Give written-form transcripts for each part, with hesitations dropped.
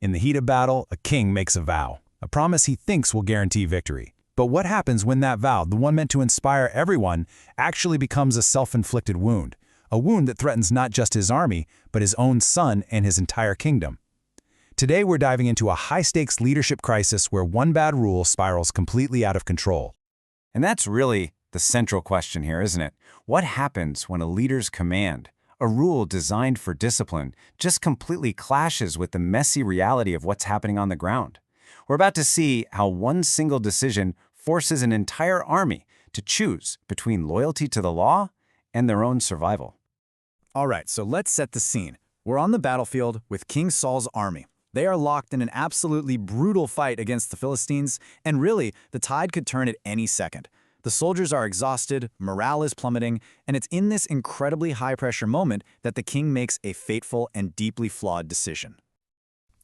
In the heat of battle, a king makes a vow, a promise he thinks will guarantee victory. But what happens when that vow, the one meant to inspire everyone, actually becomes a self-inflicted wound? A wound that threatens not just his army, but his own son and his entire kingdom. Today we're diving into a high-stakes leadership crisis where one bad rule spirals completely out of control. And that's really the central question here, isn't it? What happens when a leader's command, a rule designed for discipline, just completely clashes with the messy reality of what's happening on the ground? We're about to see how one single decision forces an entire army to choose between loyalty to the law and their own survival. All right, so let's set the scene. We're on the battlefield with King Saul's army. They are locked in an absolutely brutal fight against the Philistines, and really, the tide could turn at any second. The soldiers are exhausted, morale is plummeting, and it's in this incredibly high-pressure moment that the king makes a fateful and deeply flawed decision.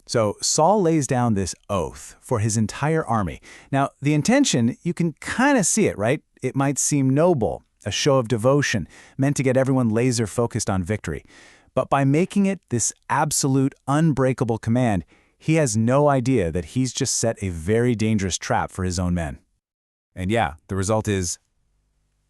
So Saul lays down this oath for his entire army. Now, the intention, you can kind of see it, right? It might seem noble, a show of devotion, meant to get everyone laser-focused on victory. But by making it this absolute, unbreakable command, he has no idea that he's just set a very dangerous trap for his own men. And yeah, the result is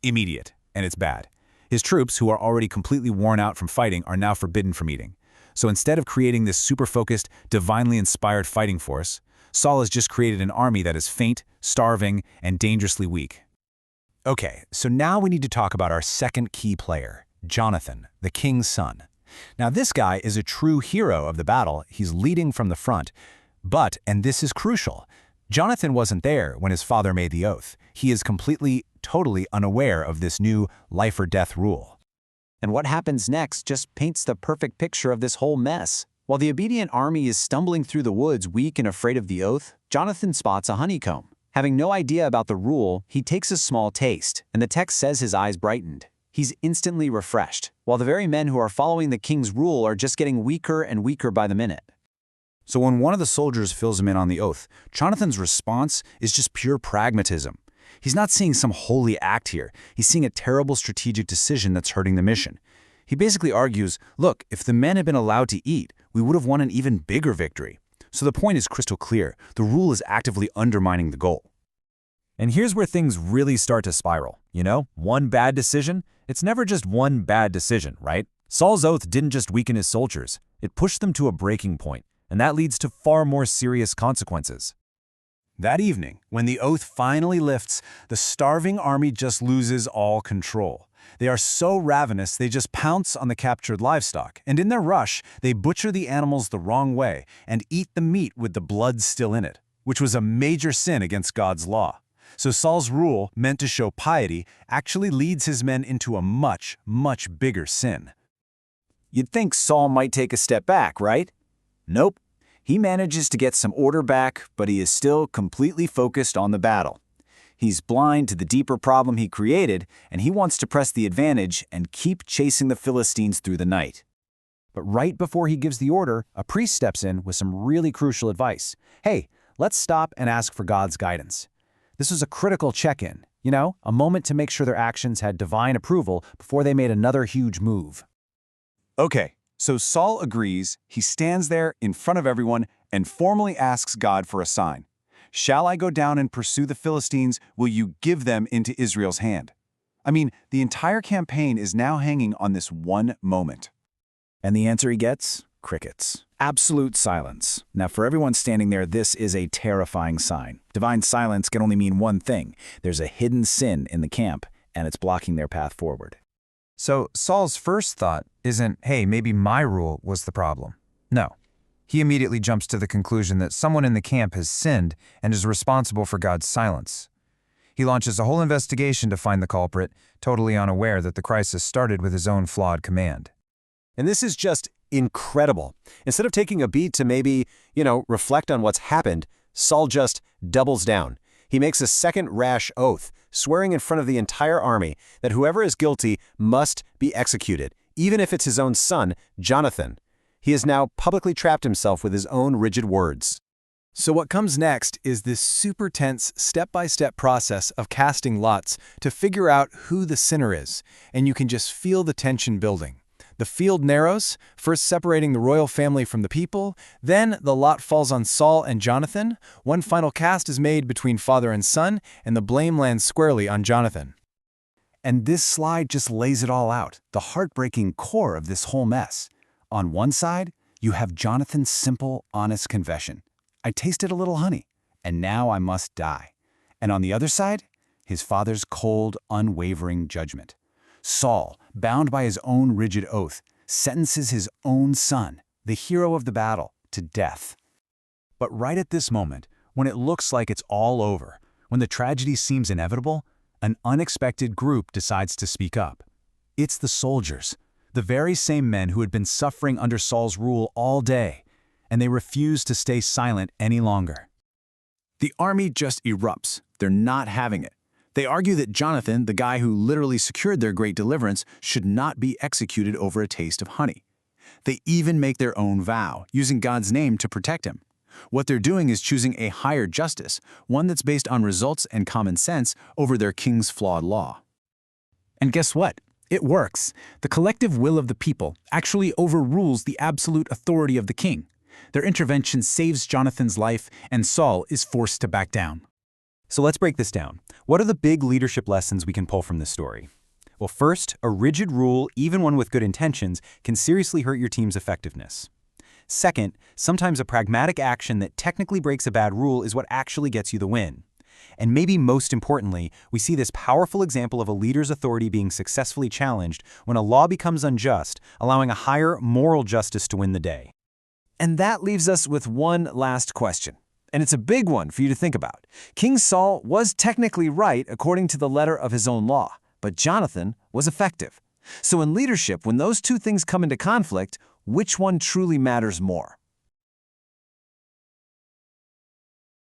immediate, and it's bad. His troops, who are already completely worn out from fighting, are now forbidden from eating. So instead of creating this super-focused, divinely inspired fighting force, Saul has just created an army that is faint, starving, and dangerously weak. Okay, so now we need to talk about our second key player, Jonathan, the king's son. Now this guy is a true hero of the battle. He's leading from the front. But, and this is crucial, Jonathan wasn't there when his father made the oath. He is completely, totally unaware of this new life or death rule. And what happens next just paints the perfect picture of this whole mess. While the obedient army is stumbling through the woods weak and afraid of the oath, Jonathan spots a honeycomb. Having no idea about the rule, he takes a small taste, and the text says his eyes brightened. He's instantly refreshed, while the very men who are following the king's rule are just getting weaker and weaker by the minute. So when one of the soldiers fills him in on the oath, Jonathan's response is just pure pragmatism. He's not seeing some holy act here. He's seeing a terrible strategic decision that's hurting the mission. He basically argues, look, if the men had been allowed to eat, we would have won an even bigger victory. So the point is crystal clear. The rule is actively undermining the goal. And here's where things really start to spiral. You know, one bad decision, it's never just one bad decision, right? Saul's oath didn't just weaken his soldiers. It pushed them to a breaking point, and that leads to far more serious consequences. That evening, when the oath finally lifts, the starving army just loses all control. They are so ravenous they just pounce on the captured livestock, and in their rush, they butcher the animals the wrong way and eat the meat with the blood still in it, which was a major sin against God's law. So Saul's rule, meant to show piety, actually leads his men into a much, much bigger sin. You'd think Saul might take a step back, right? Nope. He manages to get some order back, but he is still completely focused on the battle. He's blind to the deeper problem he created, and he wants to press the advantage and keep chasing the Philistines through the night. But right before he gives the order, a priest steps in with some really crucial advice. Hey, let's stop and ask for God's guidance. This was a critical check-in, a moment to make sure their actions had divine approval before they made another huge move. Okay, so Saul agrees. He stands there in front of everyone and formally asks God for a sign. Shall I go down and pursue the Philistines? Will you give them into Israel's hand? I mean, the entire campaign is now hanging on this one moment. And the answer he gets? Crickets. Absolute silence. Now, for everyone standing there, this is a terrifying sign. Divine silence can only mean one thing. There's a hidden sin in the camp, and it's blocking their path forward. So Saul's first thought isn't, hey, maybe my rule was the problem. No. He immediately jumps to the conclusion that someone in the camp has sinned and is responsible for God's silence. He launches a whole investigation to find the culprit, totally unaware that the crisis started with his own flawed command. And this is just incredible. Instead of taking a beat to maybe, reflect on what's happened, Saul just doubles down. He makes a second rash oath, swearing in front of the entire army that whoever is guilty must be executed, even if it's his own son, Jonathan. He has now publicly trapped himself with his own rigid words. So what comes next is this super tense, step-by-step process of casting lots to figure out who the sinner is, and you can just feel the tension building. The field narrows, first separating the royal family from the people, then the lot falls on Saul and Jonathan. One final cast is made between father and son, and the blame lands squarely on Jonathan. And this slide just lays it all out, the heartbreaking core of this whole mess. On one side, you have Jonathan's simple, honest confession. I tasted a little honey, and now I must die. And on the other side, his father's cold, unwavering judgment. Saul, bound by his own rigid oath, sentences his own son, the hero of the battle, to death. But right at this moment, when it looks like it's all over, when the tragedy seems inevitable, an unexpected group decides to speak up. It's the soldiers, the very same men who had been suffering under Saul's rule all day, and they refuse to stay silent any longer. The army just erupts. They're not having it. They argue that Jonathan, the guy who literally secured their great deliverance, should not be executed over a taste of honey. They even make their own vow, using God's name to protect him. What they're doing is choosing a higher justice, one that's based on results and common sense over their king's flawed law. And guess what? It works. The collective will of the people actually overrules the absolute authority of the king. Their intervention saves Jonathan's life, and Saul is forced to back down. So let's break this down. What are the big leadership lessons we can pull from this story? Well, first, a rigid rule, even one with good intentions, can seriously hurt your team's effectiveness. Second, sometimes a pragmatic action that technically breaks a bad rule is what actually gets you the win. And maybe most importantly, we see this powerful example of a leader's authority being successfully challenged when a law becomes unjust, allowing a higher moral justice to win the day. And that leaves us with one last question. And it's a big one for you to think about. King Saul was technically right according to the letter of his own law, but Jonathan was effective. So in leadership, when those two things come into conflict, which one truly matters more?